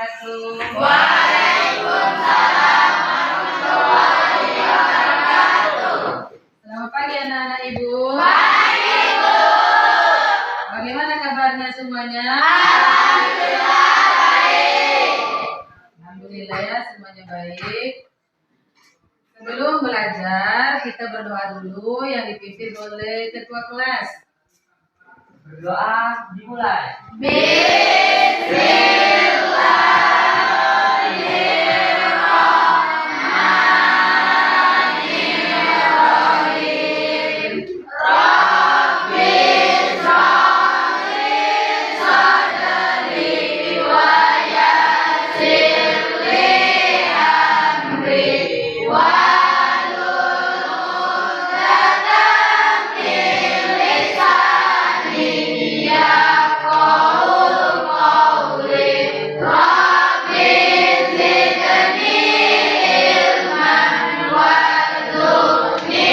wabarakatuh. Waalaikumsalam warahmatullahi wabarakatuh. Selamat pagi anak-anak Ibu. Pagi Ibu. Bagaimana kabarnya semuanya? Alhamdulillah baik. Alhamdulillah ya, semuanya baik. Sebelum belajar, kita berdoa dulu yang dipimpin oleh ketua kelas. Berdoa dimulai. Bismillahirrahmanirrahim. Rabbi sholli sadri wa yassir li amri wahlul 'uqdatam min lisani yafqahu qawli. Rabbi zidni ilman warzuqni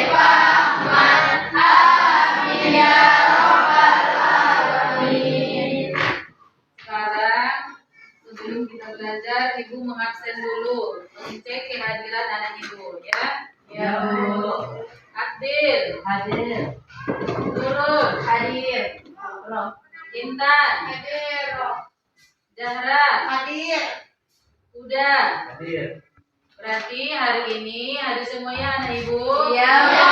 fahman. Amin ya rabbal alamin. Sekarang, sebelum kita belajar, Ibu mengabsen dulu, mengecek kehadiran anak Ibu, ya. Ya, Bu. Adil, Hadir. Nurul, Hadir. Intan, Hadir. Zahra, Hadir. Uda. Hadir. Berarti hari ini hadir semuanya anak Ibu. Ya, Bu.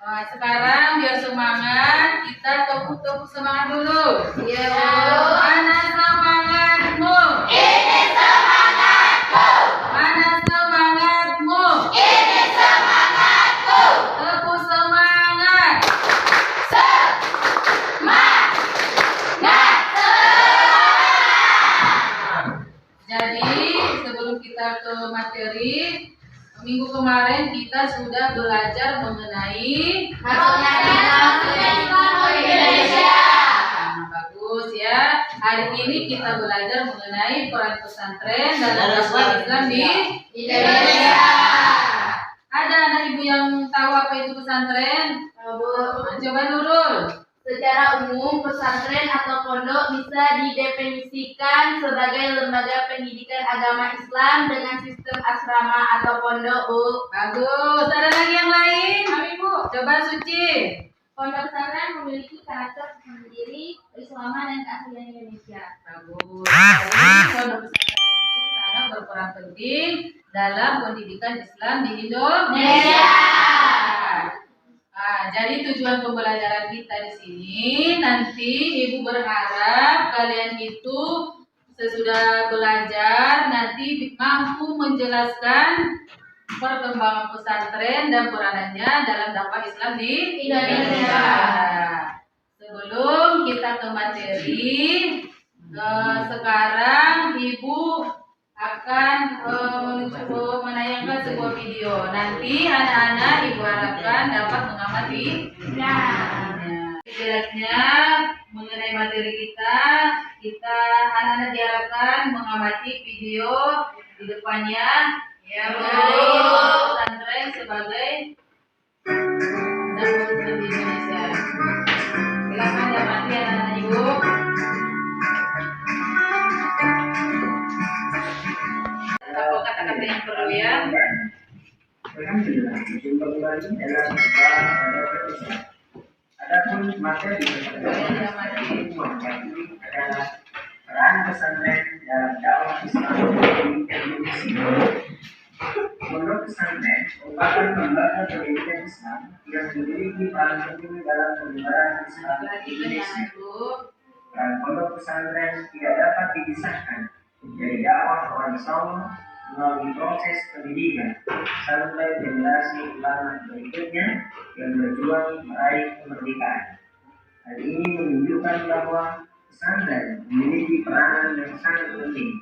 Sekarang biar semangat, kita tepuk-tepuk semangat dulu. Ya, Bu. Mana semangatmu? Ini semangatku. Mana semangatmu? Ini semangatku. Tepuk semangat. Semangat. Jadi sebelum kita ke materi, minggu kemarin kita sudah belajar mengenai Masuknya Islam ke Indonesia. Nah, bagus ya. Hari ini kita belajar mengenai peran pesantren dalam dakwah Islam di Indonesia. Ada anak ibu yang tahu apa itu pesantren? Bu. Coba Nurul. Secara umum, pesantren atau pondok bisa didefinisikan sebagai lembaga pendidikan agama Islam dengan sistem asrama atau pondok, Bu. Bagus. Ada lagi yang lain? Amin, Bu. Coba Suci. Pondok pesantren memiliki karakter sendiri, keislaman dan keaslian Indonesia. Bagus. Jadi pondok pesantren itu sangat berperan penting dalam pendidikan Islam di Indonesia. Nah, jadi tujuan pembelajaran kita di sini nanti Ibu berharap kalian itu sesudah belajar nanti mampu menjelaskan perkembangan pesantren dan peranannya dalam dakwah Islam di Indonesia. Sebelum kita ke materi, sekarang Ibu akan menayangkan sebuah video. Nanti anak-anak Ibu harapkan dapat mengamati videonya. Jelasnya mengenai materi kita anak-anak diharapkan mengamati video di depannya mengenai pesantren sebagai dakwah Islam di Indonesia. Silakan amati anak-anak Ibu. Apa kata-kata yang perlu ya? Alhamdulillah, berjumpa kembali dalam sebuah adapun materi adalah peran pesantren dalam dakwah Islam di Indonesia. Pondok pesantren merupakan lembaga pendidikan Islam yang memiliki peran penting dalam penyebaran Islam di Indonesia. Peran pondok pesantren tidak dapat dipisahkan dari dakwah orang Islam melalui proses pendidikan sampai generasi ulama berikutnya yang berjuang meraih kemerdekaan. Hal ini menunjukkan bahwa pesantren memiliki peranan yang sangat penting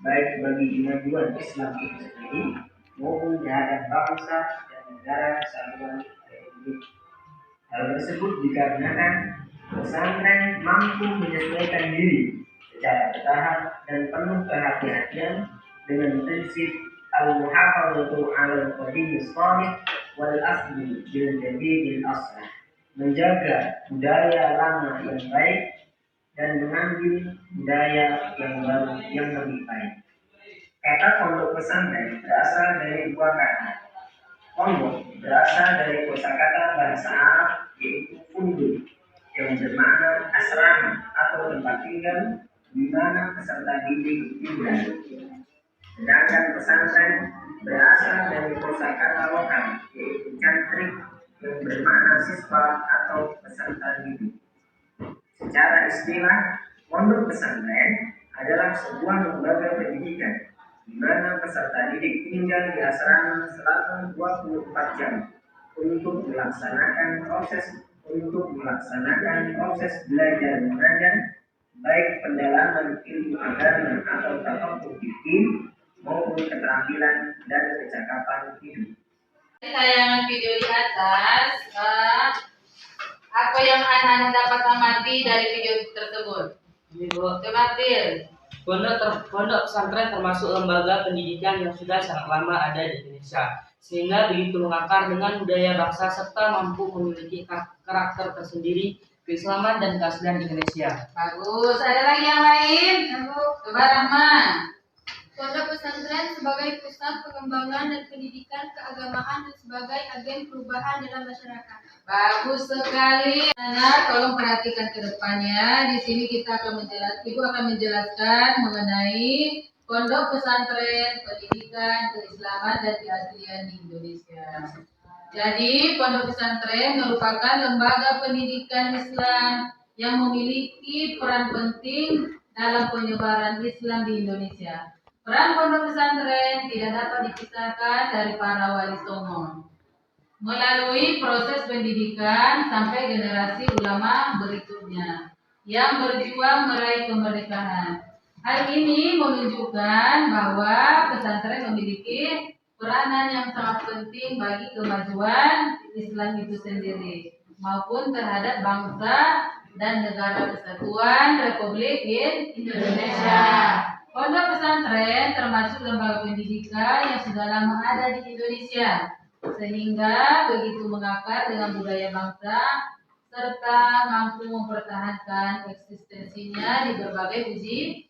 baik bagi kemajuan Islam itu sendiri maupun terhadap bangsa dan negara kesatuan Republik. Hal tersebut dikarenakan pesantren mampu menyesuaikan diri secara bertahap dan penuh kehati-hatian dengan prinsip al-muhafazatu 'alal qadim as-salih wal asli bil jadid al-aslah, menjaga budaya lama yang baik dan mengambil budaya yang baru yang lebih baik. Kata pondok pesantren berasal dari dua kata. Pondok berasal dari kosakata bahasa Arab yaitu fundu yang bermakna asrama atau tempat tinggal di mana peserta didik tinggal. Sedangkan pesantren berasal dari kosakata lokal yaitu cantrik yang bermakna siswa atau peserta didik. Secara istilah, pondok pesantren adalah sebuah lembaga pendidikan di mana peserta didik tinggal di asrama selama 24 jam untuk melaksanakan proses belajar mengajar, baik pendalaman ilmu agama atau tafaqquh fikih maupun keterampilan dan kecakapan hidup. Tayangan video di atas, apa yang anak-anak dapat amati dari video tersebut? Coba Til. Pondok pesantren termasuk lembaga pendidikan yang sudah sangat lama ada di Indonesia, sehingga begitu mengakar dengan budaya bangsa serta mampu memiliki karakter tersendiri, keislaman dan keaslian Indonesia. Bagus. Ada lagi yang lain? Coba Rahma. Pondok pesantren sebagai pusat pengembangan dan pendidikan keagamaan dan sebagai agen perubahan dalam masyarakat. Bagus sekali. Anak, tolong perhatikan ke depannya. Di sini Ibu akan menjelaskan mengenai pondok pesantren, pendidikan, keislaman dan keaslian di Indonesia. Jadi, pondok pesantren merupakan lembaga pendidikan Islam yang memiliki peran penting dalam penyebaran Islam di Indonesia. Peran pondok pesantren tidak dapat dipisahkan dari para wali songo melalui proses pendidikan sampai generasi ulama berikutnya yang berjuang meraih kemerdekaan. Hal ini menunjukkan bahwa pesantren memiliki peranan yang sangat penting bagi kemajuan Islam itu sendiri maupun terhadap bangsa dan negara kesatuan Republik Indonesia. Pondok pesantren termasuk lembaga pendidikan yang sudah lama ada di Indonesia, sehingga begitu mengakar dengan budaya bangsa serta mampu mempertahankan eksistensinya di berbagai uji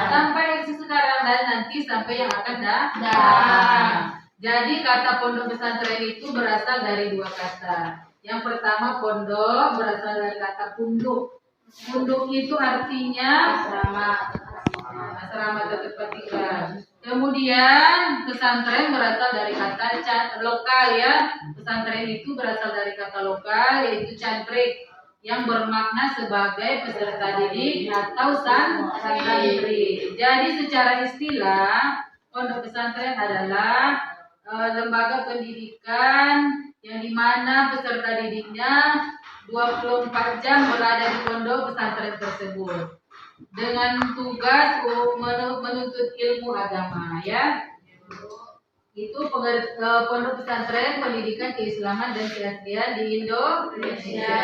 sampai eksis sekarang dan nanti sampai yang akan datang. Jadi kata pondok pesantren itu berasal dari dua kata. Yang pertama pondok berasal dari kata punduk. Punduk itu artinya asrama atau tempat tinggal. Kemudian pesantren berasal dari kata lokal ya. Pesantren itu berasal dari kata lokal yaitu cantrik yang bermakna sebagai peserta didik atau santri. Jadi secara istilah pondok pesantren adalah lembaga pendidikan yang dimana peserta didiknya 24 jam berada di pondok pesantren tersebut dengan tugas menuntut ilmu agama ya. Itu pondok pesantren pendidikan keislaman dan keaslian di Indonesia.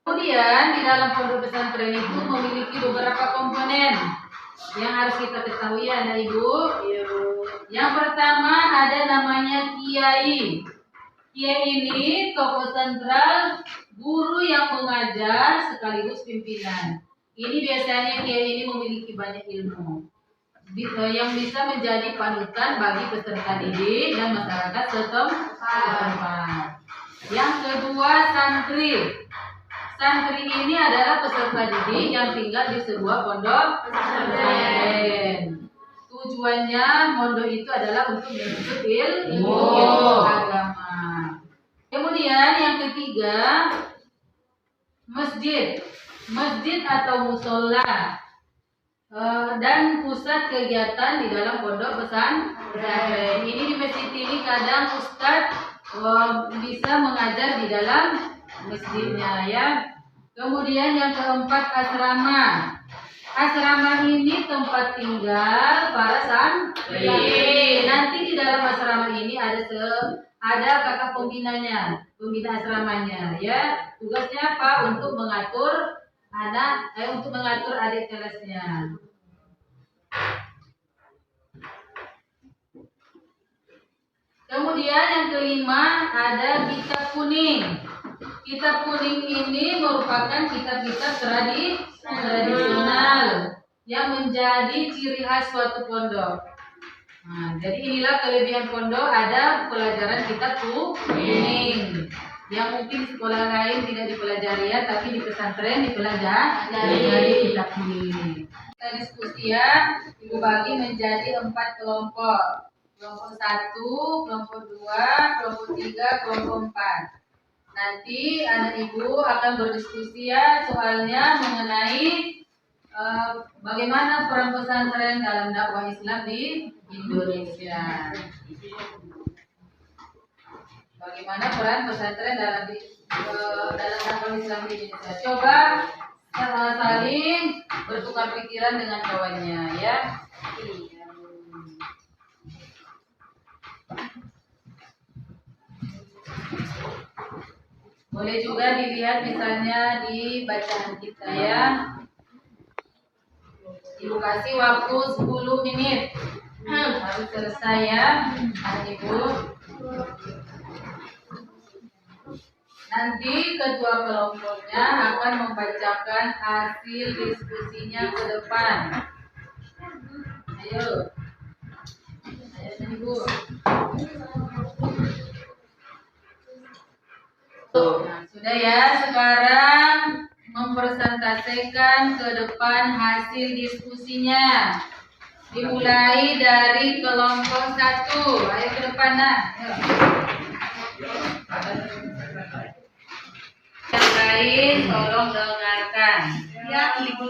Kemudian di dalam pondok pesantren itu memiliki beberapa komponen yang harus kita ketahui anak ibu. Yang pertama ada namanya kiai. Kiai ini tokoh sentral, guru yang mengajar sekaligus pimpinan. Ini biasanya kiai ini memiliki banyak ilmu yang bisa menjadi panutan bagi peserta didik dan masyarakat setempat. Yang kedua santri. Santri ini adalah peserta didik yang tinggal di sebuah pondok pesantren. Tujuannya pondok itu adalah untuk menuntut ilmu agama. Kemudian yang ketiga masjid. Masjid atau musola dan pusat kegiatan di dalam pondok pesantren. Ini di masjid ini kadang ustadz bisa mengajar di dalam masjidnya ya. Kemudian yang keempat asrama. Asrama ini tempat tinggal para santri. Nanti di dalam asrama ini ada kakak pembinanya, pembina asramanya ya. Tugasnya apa? Untuk mengatur untuk mengatur adik kelasnya. Kemudian yang kelima ada gita kuning. kitab kuning ini merupakan kitab-kitab tradisional yang menjadi ciri khas suatu pondok. Nah, jadi inilah kelebihan pondok, ada pelajaran kitab kuning yang mungkin di sekolah lain tidak dipelajari ya, tapi di pesantren dipelajari kitab kuning. Kita diskusi ya, Ibu bagi menjadi 4 kelompok. Kelompok 1, kelompok 2, kelompok 3, kelompok 4. Nanti anak ibu akan berdiskusi ya, soalnya mengenai bagaimana peran pesantren dalam dakwah Islam di Indonesia. Bagaimana peran pesantren dalam dakwah Islam di Indonesia. Coba saling bertukar pikiran dengan kawannya ya. Boleh juga dilihat misalnya di bacaan kita ya. Ibu kasih waktu 10 menit. Harus selesai ya, Ibu. Nanti ketua kelompoknya akan membacakan hasil diskusinya ke depan. Ayo. Ayo Ibu. Nah, sudah ya, sekarang mempresentasikan ke depan hasil diskusinya. Dimulai dari kelompok 1. Ayo ke depan nah. Yang lain tolong dengarkan.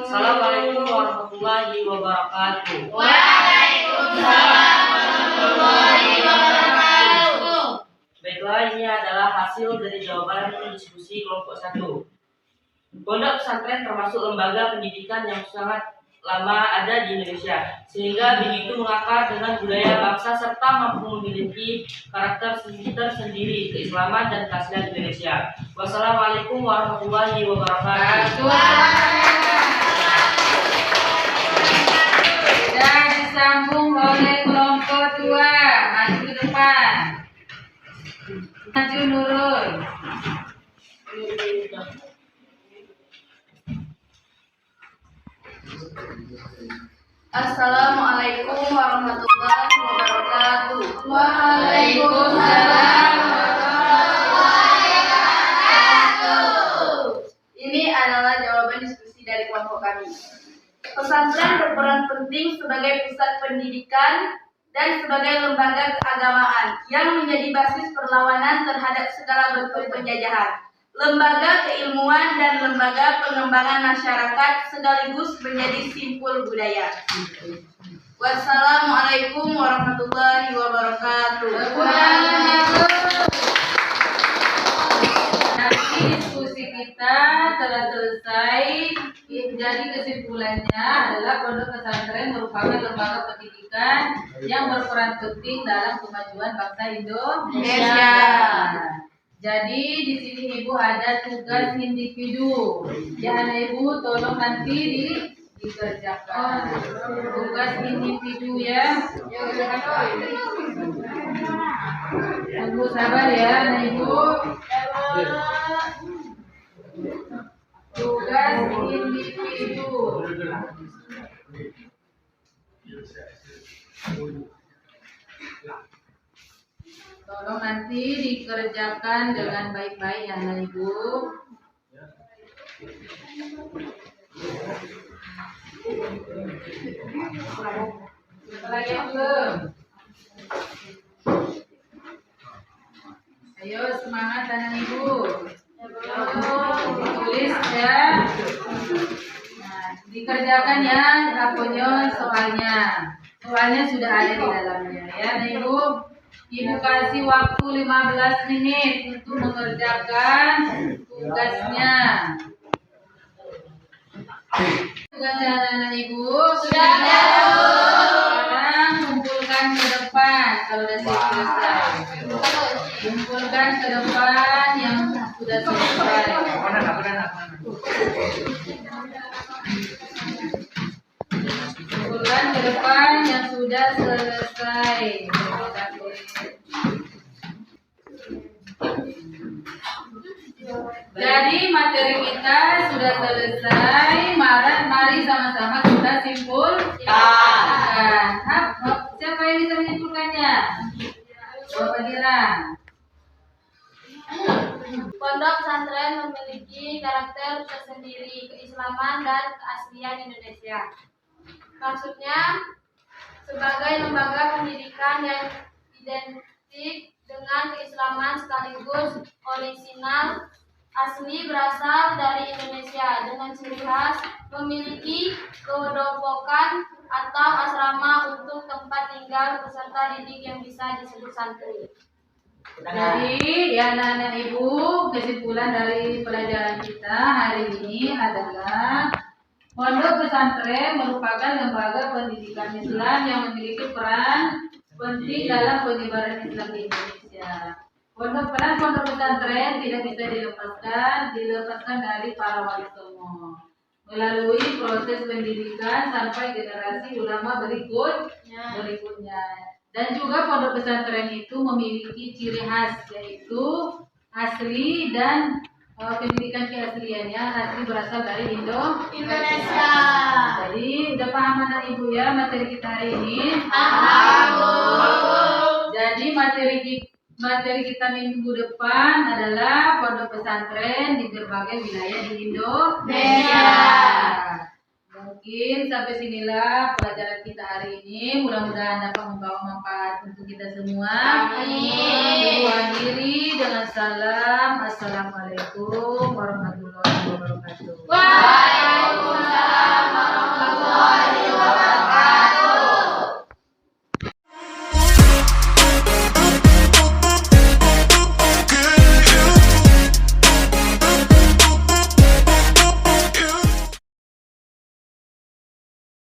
Assalamualaikum warahmatullahi wabarakatuh. Waalaikumsalam warahmatullahi wabarakatuh. Baiklah, ini adalah hasil dari jawaban diskusi kelompok 1. Pondok pesantren termasuk lembaga pendidikan yang sangat lama ada di Indonesia, sehingga begitu mengakar dengan budaya bangsa serta mampu memiliki karakter tersendiri keislaman dan keaslian Indonesia. Wassalamualaikum warahmatullahi wabarakatuh. Sudah disambung oleh kelompok 2. Maju ke depan. Maju Nurul. Assalamualaikum warahmatullahi wabarakatuh. Waalaikumsalam warahmatullahi wabarakatuh. Ini adalah jawaban diskusi dari kelompok kami. Pesantren berperan penting sebagai pusat pendidikan dan sebagai lembaga keagamaan yang menjadi basis perlawanan terhadap segala bentuk penjajahan. Lembaga keilmuan dan lembaga pengembangan masyarakat sekaligus menjadi simpul budaya. Wassalamualaikum warahmatullahi wabarakatuh. Nanti diskusi kita telah selesai. Jadi kesimpulannya adalah pondok pesantren merupakan lembaga pendidikan yang berperan penting dalam kemajuan bangsa Indonesia. Jadi di sini Ibu ada tugas individu. Ya anak Ibu tolong nanti dikerjakan. Tugas individu ya. Tunggu sabar ya anak Ibu. Tugas individu. Tolong nanti dikerjakan dengan baik-baik ya anak Ibu. Lagi belum? Ayo semangat anak Ibu. Tulis ya. Nah, dikerjakan ya apanya soalnya. Soalnya sudah ada di dalamnya ya anak Ibu. Ibu kasih waktu 15 menit untuk mengerjakan tugasnya. Tugasnya anak-anak Ibu sudah ada. Sekarang kumpulkan ke depan kalau sudah selesai. Kumpulkan ke depan yang sudah selesai. Kumpulkan ke depan yang sudah selesai. Thank you. Jadi materi kita sudah selesai. Mari sama-sama kita simpulkan. Siapa yang bisa menyimpulkannya? Bapak Dirang. Pondok pesantren memiliki karakter tersendiri, keislaman dan keaslian Indonesia. Maksudnya, sebagai lembaga pendidikan yang identik dengan keislaman sekaligus orisinal, asli berasal dari Indonesia dengan ciri khas memiliki kedopokan atau asrama untuk tempat tinggal peserta didik yang bisa disebut santri. Jadi ya anak-anak ibu, kesimpulan dari pelajaran kita hari ini adalah pondok pesantren merupakan lembaga pendidikan Islam yang memiliki peran penting dalam penyebaran Islam di Indonesia. Peran pondok pesantren tidak bisa dilepaskan dari para wali songo melalui proses pendidikan sampai generasi ulama berikutnya. Dan juga pondok pesantren itu memiliki ciri khas, yaitu asli dan pendidikan keasliannya asli berasal dari Indonesia. Jadi udah paham anak ibu ya materi kita hari ini? Jadi materi kita minggu depan adalah pondok pesantren di berbagai wilayah di Indonesia. Mungkin sampai sinilah pelajaran kita hari ini. Mudah-mudahan dapat membawa manfaat untuk kita semua. Amin. Ibu akhiri dengan salam. Assalamualaikum warahmatullahi wabarakatuh.